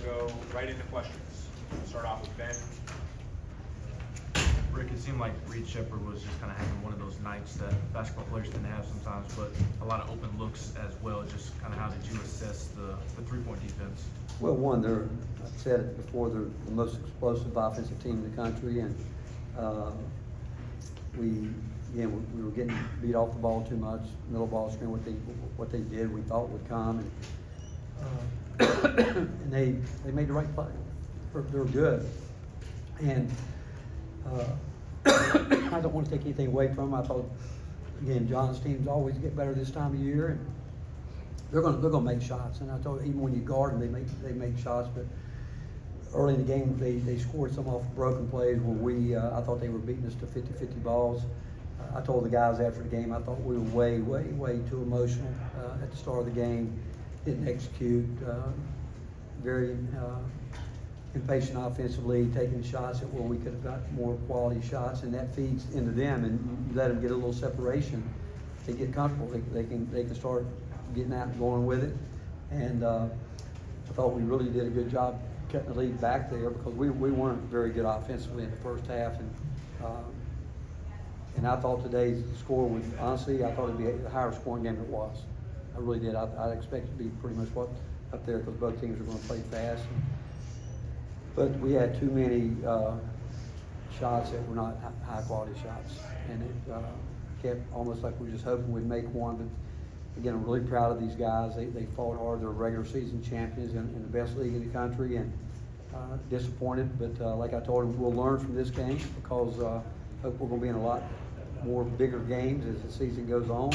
go right into questions. We'll start off with Ben. Rick, it seemed like Reed Shepherd was just kind of having one of those nights that basketball players tend to have sometimes, but a lot of open looks as well. Just kind of how did you assess the three-point defense? Well, one, I said it before, they're the most explosive offensive team in the country, and we were getting beat off the ball too much. Middle ball screen, what they did, we thought would come, and they made the right play. They were good, and I don't want to take anything away from them. I thought, again, John's teams always get better this time of year, and they're gonna make shots. And I told you, even when you guard them, they make shots. But early in the game, they scored some off broken plays where I thought they were beating us to 50-50 balls. I told the guys after the game, I thought we were way too emotional at the start of the game. Didn't execute. Very impatient offensively, taking shots at where we could have got more quality shots, and that feeds into them. And you let them get a little separation, they get comfortable. They can start getting out and going with it. And I thought we really did a good job cutting the lead back there, because we weren't very good offensively in the first half. And I thought today's score was, honestly, I thought it'd be a higher scoring game than it was. I really did. I expected it to be pretty much what up there, because both teams are going to play fast. But we had too many shots that were not high quality shots, and it kept almost like we were just hoping we'd make one. But again, I'm really proud of these guys. They fought hard. They're regular season champions in the best league in the country, and disappointed. But like I told them, we'll learn from this game, because hope we're going to be in a lot more bigger games as the season goes on,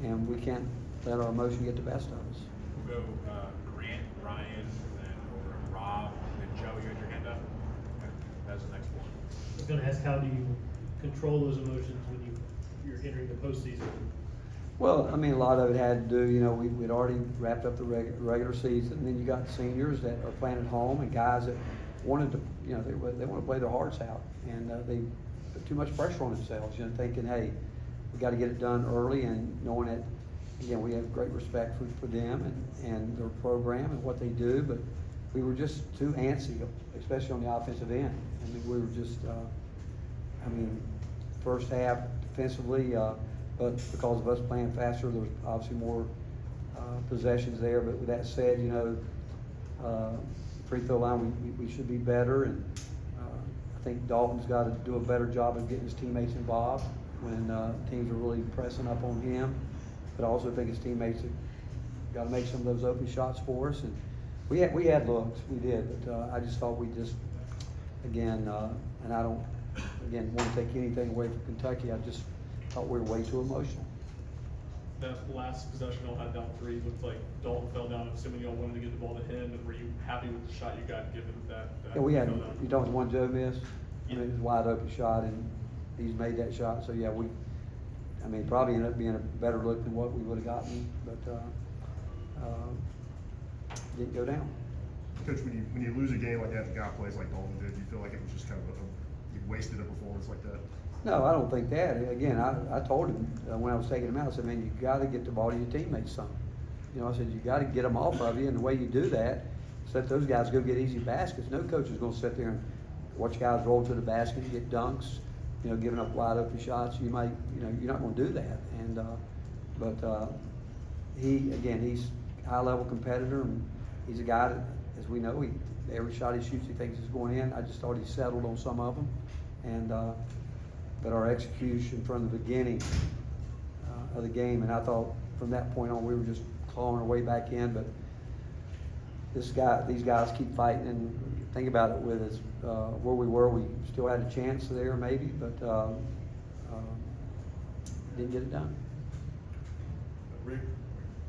and we can't let our emotion get the best of us. We'll go Grant, Ryan, and then over to Rob, and then Joe. You had your hand up. Okay, that's the next one. I was going to ask, how do you control those emotions when you're entering the postseason? Well, I mean, a lot of it had to do, we'd already wrapped up the regular season, and then you got seniors that are playing at home, and guys that wanted to, they want to play their hearts out, and they put too much pressure on themselves, thinking, hey, we got to get it done early, and knowing that, again, we have great respect for them and their program and what they do, but we were just too antsy, especially on the offensive end. I mean, we were just, first half defensively, but because of us playing faster, there was obviously more possessions there. But with that said, free throw line, we should be better, and I think Dalton's got to do a better job of getting his teammates involved when teams are really pressing up on him. But I also think his teammates have got to make some of those open shots for us. And we had looks, we did, but I just thought we just, again, and I don't, again, want to take anything away from Kentucky. I just thought we were way too emotional. That last possession y'all had down 3 looked like Dalton fell down. Assuming y'all wanted to get the ball to him, and were you happy with the shot you got given that? Yeah, we had, fell down? you don't want Joe missed? I mean, it was a wide open shot, and he's made that shot. So yeah, probably ended up being a better look than what we would have gotten, but didn't go down. Coach, when you lose a game like that, the guy plays like Dalton did, do you feel like it was just kind of you wasted a performance like that? No, I don't think that. Again, I told him when I was taking him out, I said, man, you got to get the ball to your teammates some. I said, you got to get them off of you, and the way you do that is let those guys go get easy baskets. No coach is going to sit there and watch guys roll to the basket and get dunks, giving up wide open shots. You might, you're not going to do that. And but he's a high level competitor, and he's a guy that, as we know, every shot he shoots, he thinks is going in. I just thought he settled on some of them, and but our execution from the beginning of the game, and I thought from that point on we were just clawing our way back in. But these guys keep fighting, and think about it, with us where we were, we still had a chance there maybe, but didn't get it done. Rick,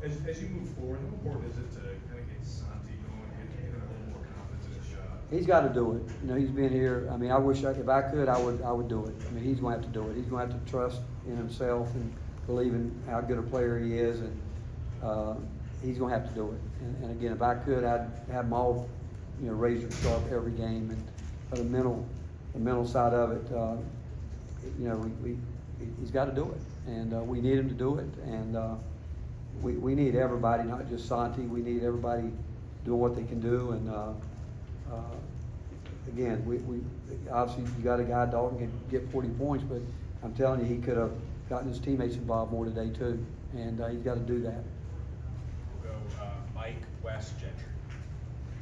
as you move forward, how important is it to kind of get Santi going and get a little more confidence in his shot? He's got to do it. He's been here. I mean, I wish if I could, I would do it. I mean, he's going to have to do it. He's going to have to trust in himself and believe in how good a player he is, and he's going to have to do it. And again, if I could, I'd have them all, razor sharp every game. But the mental side of it, he's got to do it, and we need him to do it. And we need everybody, not just Santi. We need everybody doing what they can do, and, again, we obviously, you got a guy, Dalton, can get 40 points, but I'm telling you, he could have gotten his teammates involved more today too, and, he's gotta do that. We'll go, Mike West Gentry.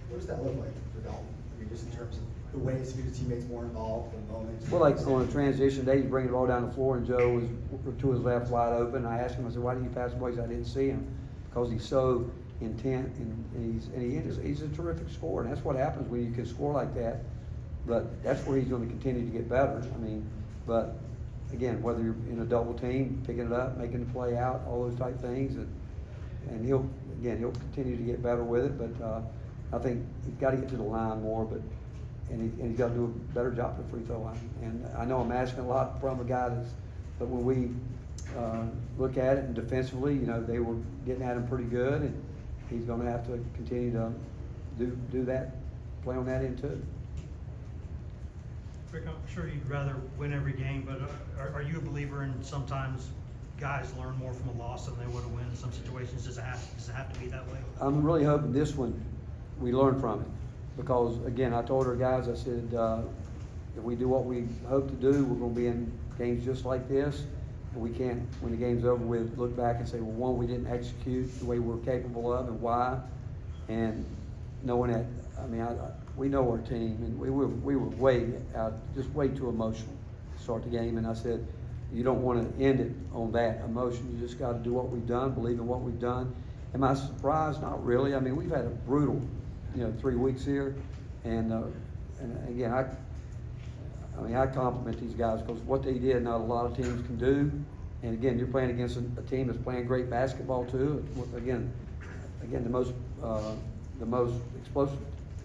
What does that look like for Dalton? I mean, just in terms of the ways to get his teammates more involved, the moments. Well, like on a transition day, he's bringing the ball down the floor, and Joe was to his left wide open. I asked him, I said, why didn't you pass the ball? He said, I didn't see him, because he's so intent, and he's a terrific scorer, and that's what happens when you can score like that. But that's where he's gonna continue to get better. I mean, but again, whether you're in a double team, picking it up, making the play out, all those type things, and he'll continue to get better with it, but, I think he's gotta get to the line more, and he's gotta do a better job at the free throw line. And I know I'm asking a lot from a guy but when we, look at it and defensively, you know, they were getting at him pretty good, and he's gonna have to continue to do that, play on that end too. Rick, I'm sure you'd rather win every game, but are you a believer in sometimes guys learn more from a loss than they would have win in some situations? Does it have to be that way? I'm really hoping this one, we learn from it, because again, I told our guys, I said, if we do what we hope to do, we're gonna be in games just like this, and we can't, when the game's over with, look back and say, well, one, we didn't execute the way we're capable of, and why, and knowing that, I mean, we know our team, and we were way too emotional to start the game, and I said, you don't want to end it on that emotion. You just got to do what we've done, believe in what we've done. Am I surprised? Not really. I mean, we've had a brutal, 3 weeks here, and again, I compliment these guys, because what they did, not a lot of teams can do. And again, you're playing against a team that's playing great basketball too. Again, the most explosive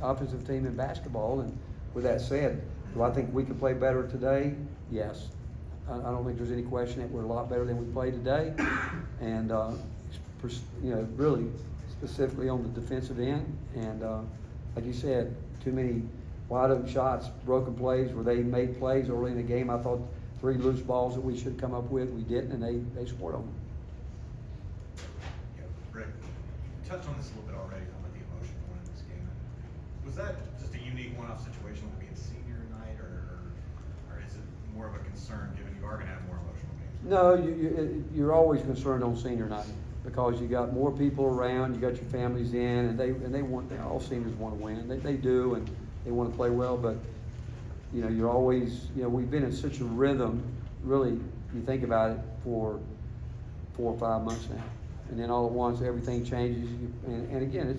offensive team in basketball. And with that said, do I think we can play better today? Yes. I don't think there's any question that we're a lot better than we played today. And, really specifically on the defensive end. And, like you said, too many wide open shots, broken plays where they made plays early in the game. I thought 3 loose balls that we should come up with, we didn't, and they scored on them. Yeah, Rick, you touched on this a little bit already, about the emotion going in this game. Was that just a unique one-off situation with being senior night, or is it more of a concern given you are going to have more emotional games? No, you're always concerned on senior night, because you got more people around, you got your families in, and they all seniors want to win. They do, and they want to play well, but you're always, we've been in such a rhythm, really, you think about it, for 4 or 5 months now. And then all at once, everything changes, and again,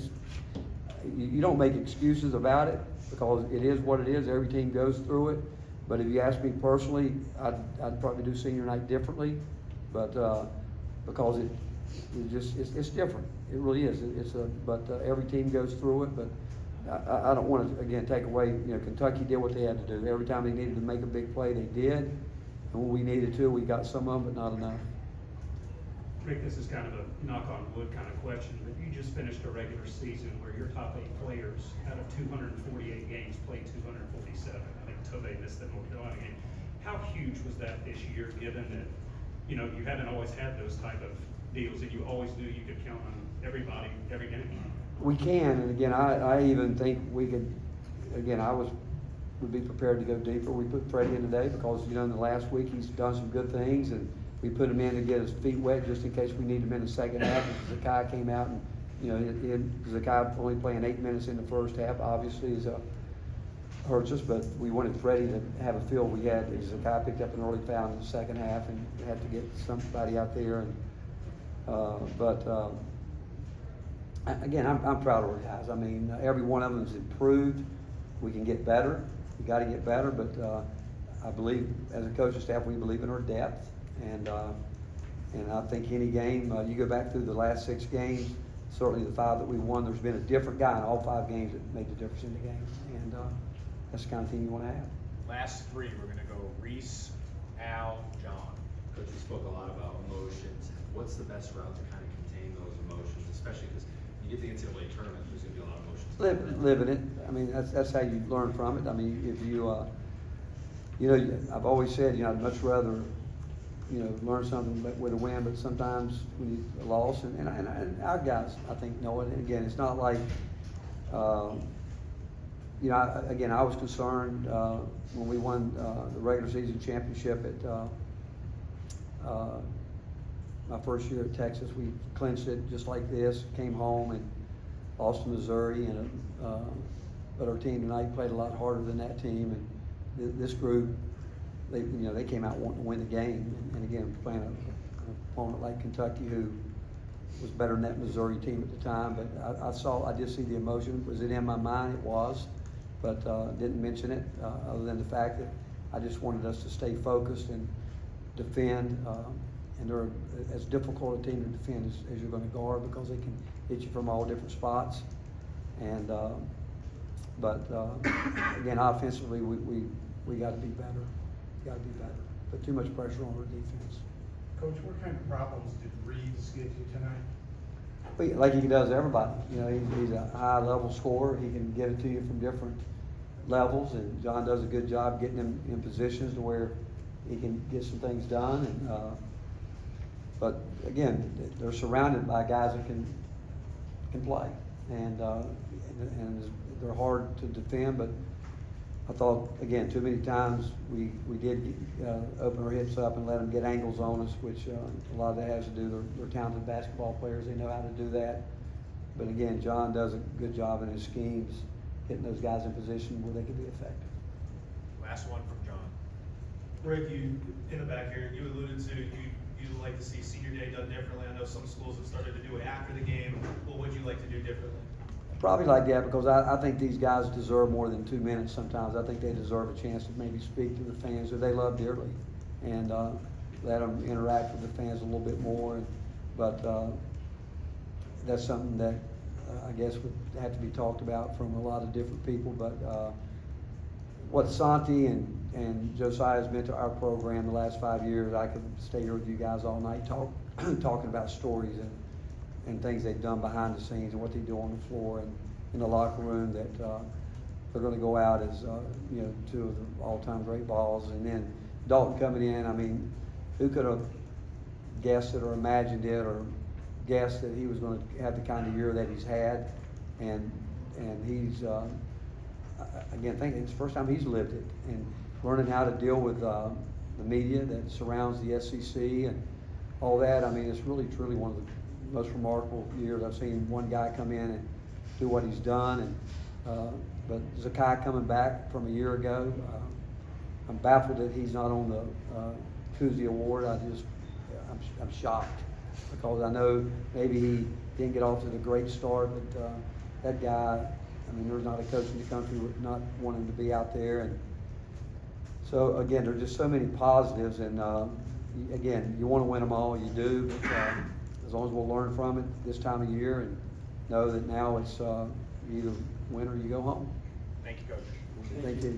you don't make excuses about it, because it is what it is. Every team goes through it. But if you ask me personally, I'd probably do senior night differently, but because it's different. It really is. But every team goes through it. But I don't want to again take away. Kentucky did what they had to do. Every time they needed to make a big play, they did. And when we needed to, we got some of them, but not enough. Rick, this is kind of a knock on wood kind of question, but you just finished a regular season where your top 8 players out of 248 games played 247. I think Tobe missed the North Carolina game. How huge was that this year, given that, you haven't always had those type of deals, and you always knew you could count on everybody, every game? We can, and again, I even think we could, again, would be prepared to go deeper. We put Freddie in today because, in the last week he's done some good things, and we put him in to get his feet wet just in case we need him in the second half. Zakai came out and, Zakai only playing 8 minutes in the first half, obviously hurts us, but we wanted Freddie to have a feel we had. Zakai picked up an early foul in the second half and had to get somebody out there. And again, I'm proud of our guys. I mean, every one of them has improved. We can get better. We got to get better, but I believe as a coaching staff, we believe in our depth. And I think any game, you go back through the last 6 games, certainly the 5 that we won, there's been a different guy in all 5 games that made the difference in the game. And that's the kind of team you want to have. Last 3, we're going to go Reese, Al, John. Coach, you spoke a lot about emotions. What's the best route to kind of contain those emotions, especially because you get the NCAA tournament, there's going to be a lot of emotions. Live in it. I mean, that's how you learn from it. I mean, if you, I've always said, I'd much rather, learn something with a win, but sometimes when you loss, and our guys, I think, know it. And again, it's not like, You know, again, I was concerned, when we won, the regular season championship at, my first year at Texas. We clinched it just like this, came home and lost to Missouri, and, but our team tonight played a lot harder than that team, and this group, they came out wanting to win the game, and again, playing an opponent like Kentucky, who was better than that Missouri team at the time. But I did see the emotion. Was it in my mind? It was, but didn't mention it, other than the fact that I just wanted us to stay focused and defend, and they're as difficult a team to defend as you're going to guard, because they can hit you from all different spots. And but again, offensively, we got to be better. Got to be better. Put too much pressure on our defense. Coach, what kind of problems did Reeves give you tonight? But like he does everybody, he's a high level scorer. He can get it to you from different levels, and John does a good job getting him in positions to where he can get some things done. And but again, they're surrounded by guys that can play, and they're hard to defend. But I thought, again, too many times we did open our hips up and let them get angles on us, which a lot of that has to do, they're talented basketball players, they know how to do that. But again, John does a good job in his schemes, getting those guys in position where they can be effective. Last one from John. Rick, you, in the back here, you alluded to, you like to see senior day done differently. I know some schools have started to do it after the game. What would you like to do differently? Probably like that, because I think these guys deserve more than 2 minutes sometimes. I think they deserve a chance to maybe speak to the fans who they love dearly, and let them interact with the fans a little bit more. But that's something that I guess would have to be talked about from a lot of different people. But what Santi and Josiah has meant to our program the last 5 years, I could stay here with you guys all night talking about stories and things they've done behind the scenes and what they do on the floor and in the locker room, that they're going to go out as two of the all-time great Vols. And then Dalton coming in, I mean, who could have guessed it or imagined it or guessed that he was going to have the kind of year that he's had, and he's again, it's the first time he's lived it, and learning how to deal with the media that surrounds the SEC and all that. I mean, it's really truly one of the most remarkable years. I've seen one guy come in and do what he's done, and but Zakai coming back from a year ago, I'm baffled that he's not on the Cousy Award. I'm shocked, because I know maybe he didn't get off to the great start, but that guy, I mean, there's not a coach in the country with not wanting to be out there. And so again, there's just so many positives, and again, you want to win them all, you do, but as long as we'll learn from it this time of year and know that now it's you either win or you go home. Thank you, Coach. Thank you.